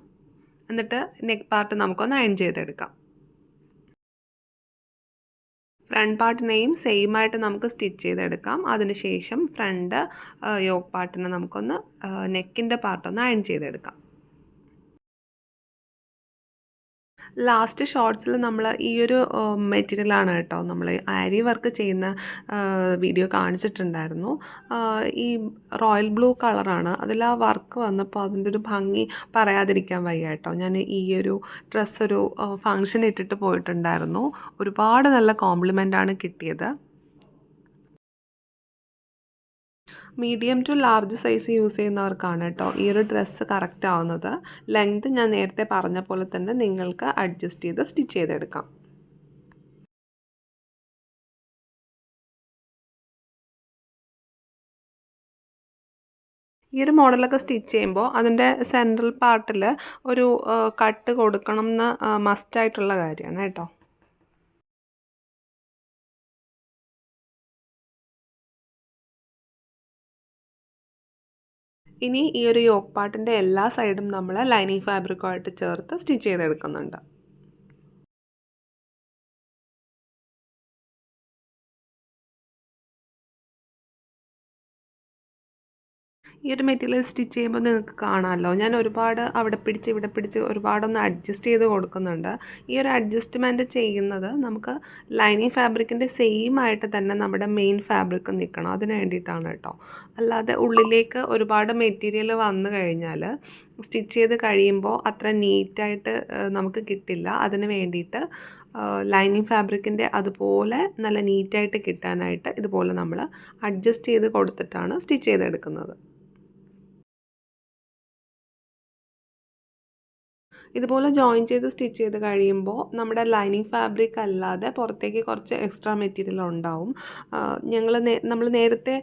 എന്നിട്ട് നെക്ക് പാർട്ട് നമുക്കൊന്ന് അയൺ ചെയ്തെടുക്കാം. ഫ്രണ്ട് പാർട്ടിനെയും സെയിം ആയിട്ട് നമുക്ക് സ്റ്റിച്ച് ചെയ്തെടുക്കാം. അതിനുശേഷം ഫ്രണ്ട് യോക്ക് പാർട്ടിനെ നമുക്കൊന്ന് നെക്കിൻ്റെ പാർട്ടൊന്ന് അയൺ ചെയ്തെടുക്കാം. ലാസ്റ്റ് ഷോർട്സിൽ നമ്മൾ ഈ ഒരു മെറ്റീരിയലാണ് കേട്ടോ നമ്മൾ ആരി വർക്ക് ചെയ്യുന്ന വീഡിയോ കാണിച്ചിട്ടുണ്ടായിരുന്നു. ഈ റോയൽ ബ്ലൂ കളറാണ് അതിൽ ആ വർക്ക് വന്നപ്പോൾ അതിൻ്റെ ഒരു ഭംഗി പറയാതിരിക്കാൻ വയ്യ കേട്ടോ. ഞാൻ ഈ ഒരു ഡ്രസ്സ് ഒരു ഫങ്ഷൻ ഇട്ടിട്ട് പോയിട്ടുണ്ടായിരുന്നു. ഒരുപാട് നല്ല കോംപ്ലിമെൻ്റാണ് കിട്ടിയത്. Medium to large size use ചെയ്യുന്നവർക്കാണ് കേട്ടോ ഈ ഒരു ഡ്രസ്സ് കറക്റ്റ് ആവുന്നത്. ലെങ്ത് ഞാൻ നേരത്തെ പറഞ്ഞ പോലെ തന്നെ നിങ്ങൾക്ക് അഡ്ജസ്റ്റ് ചെയ്ത് സ്റ്റിച്ച് ചെയ്തെടുക്കാം. ഈ ഒരു മോഡലൊക്കെ സ്റ്റിച്ച് ചെയ്യുമ്പോൾ അതിൻ്റെ സെൻട്രൽ പാർട്ടിൽ ഒരു കട്ട് കൊടുക്കണം എന്ന് മസ്റ്റായിട്ടുള്ള കാര്യമാണ് കേട്ടോ. ഇനി ഈ ഒരു യോക്ക് പാർട്ടിൻ്റെ എല്ലാ സൈഡും നമ്മൾ ലൈനിങ് ഫാബ്രിക്കുമായിട്ട് ചേർത്ത് സ്റ്റിച്ച് ചെയ്തെടുക്കുന്നുണ്ട്. ഈ ഒരു മെറ്റീരിയൽ സ്റ്റിച്ച് ചെയ്യുമ്പോൾ നിങ്ങൾക്ക് കാണാമല്ലോ, ഞാൻ ഒരുപാട് അവിടെ പിടിച്ച് ഇവിടെ പിടിച്ച് ഒരുപാടൊന്ന് അഡ്ജസ്റ്റ് ചെയ്ത് കൊടുക്കുന്നുണ്ട്. ഈ ഒരു അഡ്ജസ്റ്റ്മെൻറ്റ് ചെയ്യുന്നത് നമുക്ക് ലൈനിങ് ഫാബ്രിക്കിൻ്റെ സെയിം ആയിട്ട് തന്നെ നമ്മുടെ മെയിൻ ഫാബ്രിക് നിൽക്കണം, അതിന് വേണ്ടിയിട്ടാണ് കേട്ടോ. അല്ലാതെ ഉള്ളിലേക്ക് ഒരുപാട് മെറ്റീരിയൽ വന്നു കഴിഞ്ഞാൽ സ്റ്റിച്ച് ചെയ്ത് കഴിയുമ്പോൾ അത്ര നീറ്റായിട്ട് നമുക്ക് കിട്ടില്ല. അതിന് വേണ്ടിയിട്ട് ലൈനിങ് ഫാബ്രിക്കിൻ്റെ അതുപോലെ നല്ല നീറ്റായിട്ട് കിട്ടാനായിട്ട് ഇതുപോലെ നമ്മൾ അഡ്ജസ്റ്റ് ചെയ്ത് കൊടുത്തിട്ടാണ് സ്റ്റിച്ച് ചെയ്തെടുക്കുന്നത്. ഇതുപോലെ ജോയിൻ ചെയ്ത് സ്റ്റിച്ച് ചെയ്ത് കഴിയുമ്പോൾ നമ്മുടെ ലൈനിങ് ഫാബ്രിക് അല്ലാതെ പുറത്തേക്ക് കുറച്ച് എക്സ്ട്രാ മെറ്റീരിയൽ ഉണ്ടാവും. നമ്മൾ നേരത്തെ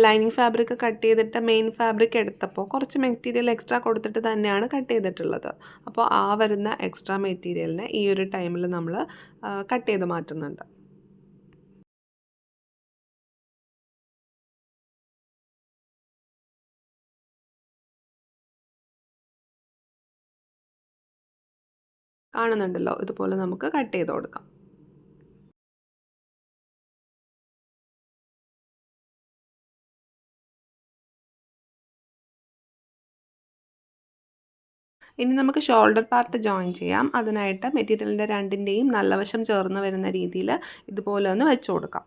ലൈനിങ് ഫാബ്രിക് കട്ട് ചെയ്തിട്ട് മെയിൻ ഫാബ്രിക് എടുത്തപ്പോൾ കുറച്ച് മെറ്റീരിയൽ എക്സ്ട്രാ കൊടുത്തിട്ട് തന്നെയാണ് കട്ട് ചെയ്തിട്ടുള്ളത്. അപ്പോൾ ആ വരുന്ന എക്സ്ട്രാ മെറ്റീരിയലിനെ ഈ ഒരു ടൈമിൽ നമ്മൾ കട്ട് ചെയ്ത് മാറ്റുന്നുണ്ട്. കാണുന്നുണ്ടല്ലോ, ഇതുപോലെ നമുക്ക് കട്ട് ചെയ്ത് കൊടുക്കാം. ഇനി നമുക്ക് ഷോൾഡർ പാർട്ട് ജോയിൻ ചെയ്യാം. അതിനായിട്ട് മെറ്റീരിയലിൻ്റെ രണ്ടിൻ്റെയും നല്ല വശം ചേർന്ന് വരുന്ന രീതിയിൽ ഇതുപോലെ ഒന്ന് വെച്ച് കൊടുക്കാം.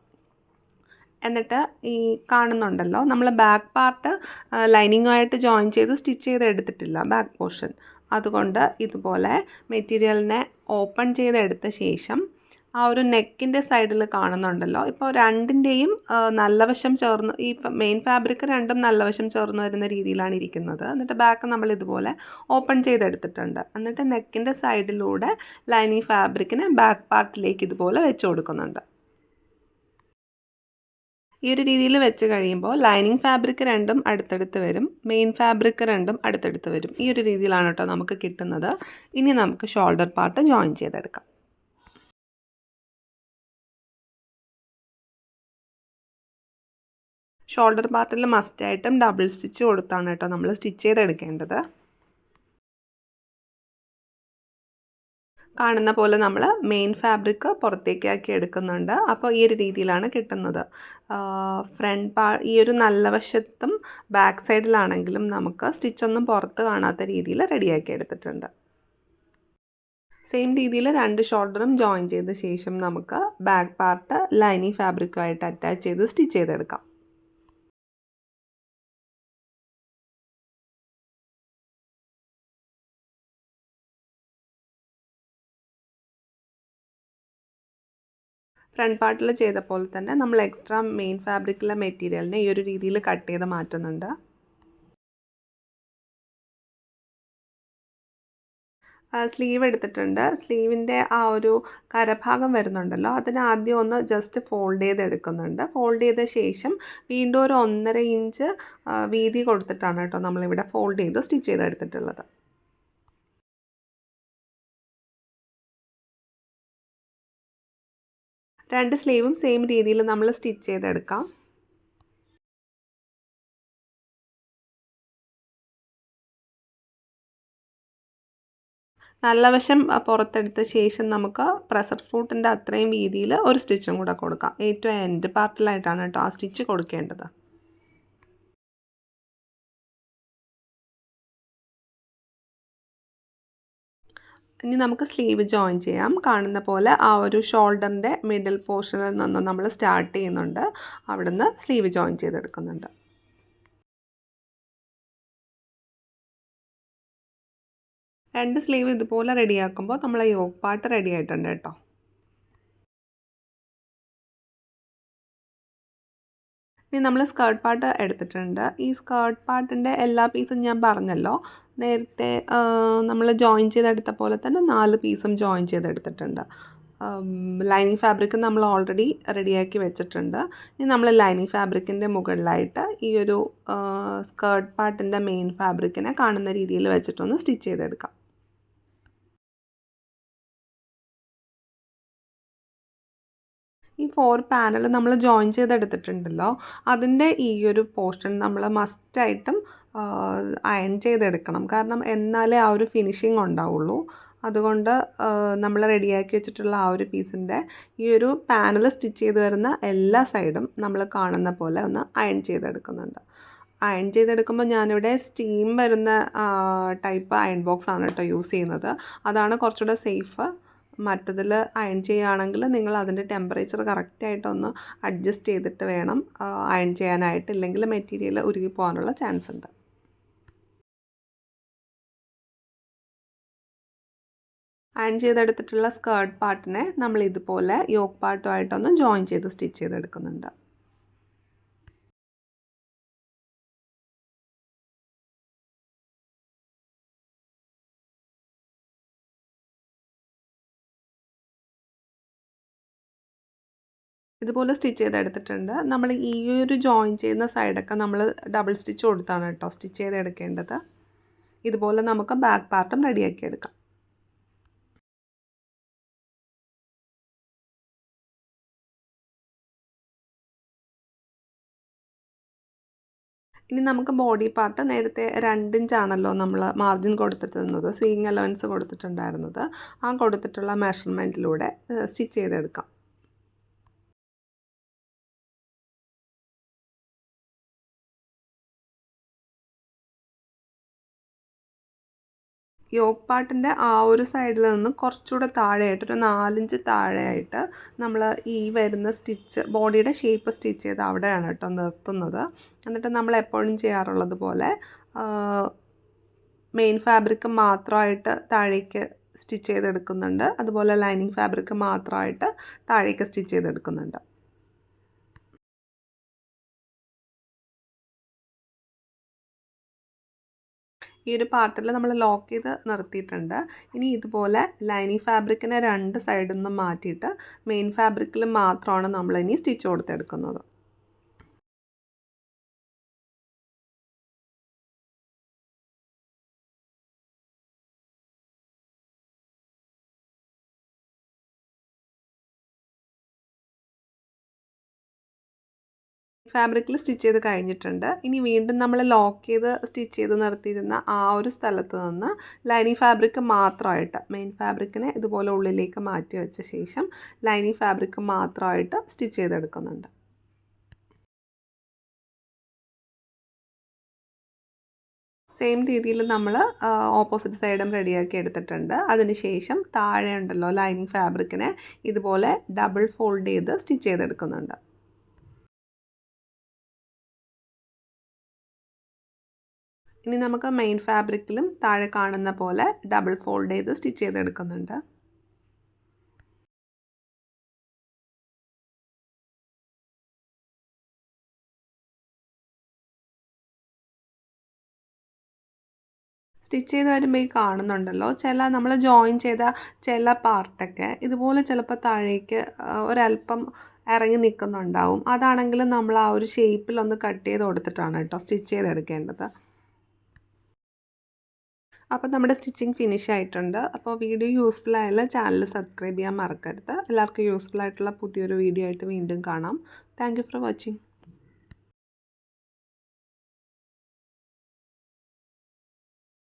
എന്നിട്ട് ഈ കാണുന്നുണ്ടല്ലോ, നമ്മൾ ബാക്ക് പാർട്ട് ലൈനിങ്ങുമായിട്ട് ജോയിൻ ചെയ്ത് സ്റ്റിച്ച് ചെയ്ത് എടുത്തിട്ടില്ല ബാക്ക് പോർഷൻ. അതുകൊണ്ട് ഇതുപോലെ മെറ്റീരിയലിനെ ഓപ്പൺ ചെയ്തെടുത്ത ശേഷം ആ ഒരു നെക്കിൻ്റെ സൈഡിൽ കാണുന്നുണ്ടല്ലോ, ഇപ്പോൾ രണ്ടിൻ്റെയും നല്ല വശം ചേർന്ന് ഈ മെയിൻ ഫാബ്രിക് രണ്ടും നല്ല വശം ചേർന്ന് വരുന്ന രീതിയിലാണ് ഇരിക്കുന്നത്. എന്നിട്ട് ബാക്ക് നമ്മൾ ഇതുപോലെ ഓപ്പൺ ചെയ്തെടുത്തിട്ടുണ്ട്. എന്നിട്ട് നെക്കിൻ്റെ സൈഡിലൂടെ ലൈനിങ് ഫാബ്രിക്കിന് ബാക്ക് പാർട്ടിലേക്ക് ഇതുപോലെ വെച്ച് കൊടുക്കുന്നുണ്ട്. ഈ ഒരു രീതിയിൽ വെച്ച് കഴിയുമ്പോൾ ലൈനിങ് ഫാബ്രിക് രണ്ടും അടുത്തടുത്ത് വരും, മെയിൻ ഫാബ്രിക് രണ്ടും അടുത്തടുത്ത് വരും. ഈ ഒരു രീതിയിലാണ് കേട്ടോ നമുക്ക് കിട്ടുന്നത്. ഇനി നമുക്ക് ഷോൾഡർ പാർട്ട് ജോയിൻ ചെയ്തെടുക്കാം. ഷോൾഡർ പാർട്ടിൽ മസ്റ്റായിട്ടും ഡബിൾ സ്റ്റിച്ച് കൊടുത്താണ് കേട്ടോ നമ്മൾ സ്റ്റിച്ച് ചെയ്തെടുക്കേണ്ടത്. കാണുന്ന പോലെ നമ്മൾ മെയിൻ ഫാബ്രിക് പുറത്തേക്കാക്കി എടുക്കുന്നുണ്ട്. അപ്പോൾ ഈ ഒരു രീതിയിലാണ് കിട്ടുന്നത്. ഈ ഒരു നല്ല വശത്തും ബാക്ക് സൈഡിലാണെങ്കിലും നമുക്ക് സ്റ്റിച്ചൊന്നും പുറത്ത് കാണാത്ത രീതിയിൽ റെഡിയാക്കി എടുത്തിട്ടുണ്ട്. സെയിം രീതിയിൽ രണ്ട് ഷോൾഡറും ജോയിൻ ചെയ്ത ശേഷം നമുക്ക് ബാക്ക് പാർട്ട് ലൈനിങ് ഫാബ്രിക്കുമായിട്ട് അറ്റാച്ച് ചെയ്ത് സ്റ്റിച്ച് ചെയ്തെടുക്കാം. ഫ്രണ്ട് പാർട്ടിൽ ചെയ്ത പോലെ തന്നെ നമ്മൾ എക്സ്ട്രാ മെയിൻ ഫാബ്രിക്കിലെ മെറ്റീരിയലിനെ ഈ ഒരു രീതിയിൽ കട്ട് ചെയ്ത് മാറ്റുന്നുണ്ട്. സ്ലീവ് എടുത്തിട്ടുണ്ട്. സ്ലീവിൻ്റെ ആ ഒരു കരഭാഗം വരുന്നുണ്ടല്ലോ, അതിന് ആദ്യം ഒന്ന് ജസ്റ്റ് ഫോൾഡ് ചെയ്തെടുക്കുന്നുണ്ട്. ഫോൾഡ് ചെയ്ത ശേഷം വീണ്ടും ഒരു 1.5 ഇഞ്ച് വീതി കൊടുത്തിട്ടാണ് കേട്ടോ നമ്മളിവിടെ ഫോൾഡ് ചെയ്ത് സ്റ്റിച്ച് ചെയ്തെടുത്തിട്ടുള്ളത്. രണ്ട് സ്ലീവും സെയിം രീതിയിൽ നമ്മൾ സ്റ്റിച്ച് ചെയ്തെടുക്കാം. നല്ല വശം പുറത്തെടുത്ത ശേഷം നമുക്ക് പ്രഷർ ഫൂട്ടിൻ്റെ അത്രയും വീതിയിൽ ഒരു സ്റ്റിച്ചും കൂടെ കൊടുക്കാം. ഏറ്റവും എൻഡ് പാർട്ടിലായിട്ടാണ് കേട്ടോ ആ സ്റ്റിച്ച് കൊടുക്കേണ്ടത്. ഇനി നമുക്ക് സ്ലീവ് ജോയിൻ ചെയ്യാം. കാണുന്ന പോലെ ആ ഒരു ഷോൾഡറിൻ്റെ മിഡിൽ പോർഷനിൽ നിന്ന് നമ്മൾ സ്റ്റാർട്ട് ചെയ്യുന്നുണ്ട്. അവിടുന്ന് സ്ലീവ് ജോയിൻ ചെയ്തെടുക്കുന്നുണ്ട്. രണ്ട് സ്ലീവ് ഇതുപോലെ റെഡിയാക്കുമ്പോൾ നമ്മളെ യോക്ക് പാർട്ട് റെഡി ആയിട്ടുണ്ട് കേട്ടോ. ഇനി നമ്മൾ സ്കേർട്ട് പാർട്ട് എടുത്തിട്ടുണ്ട്. ഈ സ്കേർട്ട് പാർട്ടിൻ്റെ എല്ലാ പീസും ഞാൻ പറഞ്ഞല്ലോ, നേരത്തെ നമ്മൾ ജോയിൻ ചെയ്തെടുത്ത പോലെ തന്നെ 4 പീസും ജോയിൻ ചെയ്തെടുത്തിട്ടുണ്ട്. ലൈനിങ് ഫാബ്രിക് നമ്മൾ ഓൾറെഡി റെഡിയാക്കി വെച്ചിട്ടുണ്ട്. ഇനി നമ്മൾ ലൈനിങ് ഫാബ്രിക്കിൻ്റെ മുകളിലായിട്ട് ഈ ഒരു സ്കേർട്ട് പാർട്ടിൻ്റെ മെയിൻ ഫാബ്രിക്കിനെ കാണുന്ന രീതിയിൽ വെച്ചിട്ടൊന്ന് സ്റ്റിച്ച് ചെയ്തെടുക്കാം. ഈ 4 പാനൽ നമ്മൾ ജോയിൻ ചെയ്തെടുത്തിട്ടുണ്ടല്ലോ, അതിൻ്റെ ഈ ഒരു പോർഷൻ നമ്മൾ മസ്റ്റായിട്ടും അയൺ ചെയ്തെടുക്കണം. കാരണം എന്നാലേ ആ ഒരു ഫിനിഷിങ് ഉണ്ടാവുള്ളൂ. അതുകൊണ്ട് നമ്മൾ റെഡിയാക്കി വെച്ചിട്ടുള്ള ആ ഒരു പീസിൻ്റെ ഈ ഒരു പാനൽ സ്റ്റിച്ച് ചെയ്ത് വരുന്ന എല്ലാ സൈഡും നമ്മൾ കാണുന്ന പോലെ ഒന്ന് അയൺ ചെയ്തെടുക്കുന്നുണ്ട്. അയൺ ചെയ്തെടുക്കുമ്പോൾ ഞാനിവിടെ സ്റ്റീം വരുന്ന ടൈപ്പ് അയൺ ബോക്സ് ആണ് കേട്ടോ യൂസ് ചെയ്യുന്നത്. അതാണ് കുറച്ചുകൂടെ സേഫ്. മറ്റതിൽ അയൺ ചെയ്യുകയാണെങ്കിൽ നിങ്ങൾ അതിൻ്റെ ടെമ്പറേച്ചർ കറക്റ്റായിട്ടൊന്ന് അഡ്ജസ്റ്റ് ചെയ്തിട്ട് വേണം അയൺ ചെയ്യാനായിട്ട്, ഇല്ലെങ്കിൽ മെറ്റീരിയൽ ഉരുകി പോകാനുള്ള ചാൻസ് ഉണ്ട്. അയൺ ചെയ്തെടുത്തിട്ടുള്ള സ്കേർട്ട് പാർട്ടിനെ നമ്മൾ ഇതുപോലെ യോക്ക് പാർട്ടുമായിട്ടൊന്ന് ജോയിൻ ചെയ്ത് സ്റ്റിച്ച് ചെയ്തെടുക്കുന്നുണ്ട്. ഇതുപോലെ സ്റ്റിച്ച് ചെയ്തെടുത്തിട്ടുണ്ട്. നമ്മൾ ഈ ഒരു ജോയിൻ ചെയ്യുന്ന സൈഡൊക്കെ നമ്മൾ ഡബിൾ സ്റ്റിച്ച് കൊടുത്താണ് കേട്ടോ സ്റ്റിച്ച് ചെയ്തെടുക്കേണ്ടത്. ഇതുപോലെ നമുക്ക് ബാക്ക് പാർട്ടും റെഡിയാക്കി എടുക്കാം. ഇനി നമുക്ക് ബോഡി പാർട്ട് നേരത്തെ 2 ഇഞ്ചാണല്ലോ നമ്മൾ മാർജിൻ കൊടുത്തിട്ടുള്ളത്, സ്വീയിങ് അലവൻസ് കൊടുത്തിട്ടുണ്ടായിരുന്നത്. ആ കൊടുത്തിട്ടുള്ള മെഷർമെൻറ്റിലൂടെ സ്റ്റിച്ച് ചെയ്തെടുക്കാം. യോക്ക് പാർട്ടിൻ്റെ ആ ഒരു സൈഡിൽ നിന്ന് കുറച്ചുകൂടെ താഴെയായിട്ട് ഒരു 4 ഇഞ്ച് താഴെയായിട്ട് നമ്മൾ ഈ വരുന്ന സ്റ്റിച്ച് ബോഡിയുടെ ഷേപ്പ് സ്റ്റിച്ച് ചെയ്ത് അവിടെയാണ് കേട്ടോ നിർത്തുന്നത്. എന്നിട്ട് നമ്മൾ എപ്പോഴും ചെയ്യാറുള്ളത് പോലെ മെയിൻ ഫാബ്രിക് മാത്രമായിട്ട് താഴേക്ക് സ്റ്റിച്ച് ചെയ്തെടുക്കുന്നുണ്ട്. അതുപോലെ ലൈനിങ് ഫാബ്രിക് മാത്രമായിട്ട് താഴേക്ക് സ്റ്റിച്ച് ചെയ്തെടുക്കുന്നുണ്ട്. ഈ ഒരു പാർട്ടിൽ നമ്മൾ ലോക്ക് ചെയ്ത് നിർത്തിയിട്ടുണ്ട്. ഇനി ഇതുപോലെ ലൈനിങ് ഫാബ്രിക്കിനെ 2 സൈഡിൽ നിന്നും മാറ്റിയിട്ട് മെയിൻ ഫാബ്രിക്കിൽ മാത്രമാണ് നമ്മളിനി സ്റ്റിച്ച് കൊടുത്തെടുക്കുന്നത്. ഫാബ്രിക്കിൽ സ്റ്റിച്ച് ചെയ്ത് കഴിഞ്ഞിട്ടുണ്ട്. ഇനി വീണ്ടും നമ്മൾ ലോക്ക് ചെയ്ത് സ്റ്റിച്ച് ചെയ്ത് നിർത്തിയിരുന്ന ആ ഒരു സ്ഥലത്ത് നിന്ന് ലൈനിങ് ഫാബ്രിക് മാത്രമായിട്ട് മെയിൻ ഫാബ്രിക്കിനെ ഇതുപോലെ ഉള്ളിലേക്ക് മാറ്റി വെച്ച ശേഷം ലൈനിങ് ഫാബ്രിക് മാത്രമായിട്ട് സ്റ്റിച്ച് ചെയ്തെടുക്കുന്നുണ്ട്. സെയിം രീതിയിൽ നമ്മൾ ഓപ്പോസിറ്റ് സൈഡും റെഡിയാക്കി എടുത്തിട്ടുണ്ട്. അതിനുശേഷം താഴെ ഉണ്ടല്ലോ ലൈനിങ് ഫാബ്രിക്കിനെ ഇതുപോലെ ഡബിൾ ഫോൾഡ് ചെയ്ത് സ്റ്റിച്ച് ചെയ്തെടുക്കുന്നുണ്ട്. ഇനി നമുക്ക് മെയിൻ ഫാബ്രിക്കിലും താഴെ കാണുന്ന പോലെ ഡബിൾ ഫോൾഡ് ചെയ്ത് സ്റ്റിച്ച് ചെയ്തെടുക്കുന്നുണ്ട്. സ്റ്റിച്ച് ചെയ്ത് വരുമ്പോൾ ഈ കാണുന്നുണ്ടല്ലോ നമ്മൾ ജോയിൻ ചെയ്ത ചില പാർട്ടൊക്കെ ഇതുപോലെ ചിലപ്പോൾ താഴേക്ക് ഒരല്പം ഇറങ്ങി നിൽക്കുന്നുണ്ടാവും. അതാണെങ്കിൽ നമ്മൾ ആ ഒരു ഷേപ്പിലൊന്ന് കട്ട് ചെയ്ത് കൊടുത്തിട്ടാണ് കേട്ടോ സ്റ്റിച്ച് ചെയ്തെടുക്കേണ്ടത്. അപ്പോൾ നമ്മുടെ സ്റ്റിച്ചിങ് ഫിനിഷ് ആയിട്ടുണ്ട്. അപ്പോൾ വീഡിയോ യൂസ്ഫുൾ ആയാൽ ചാനൽ സബ്സ്ക്രൈബ് ചെയ്യാൻ മറക്കരുത്. എല്ലാവർക്കും യൂസ്ഫുൾ ആയിട്ടുള്ള പുതിയൊരു വീഡിയോ ആയിട്ട് വീണ്ടും കാണാം. Thank you for watching.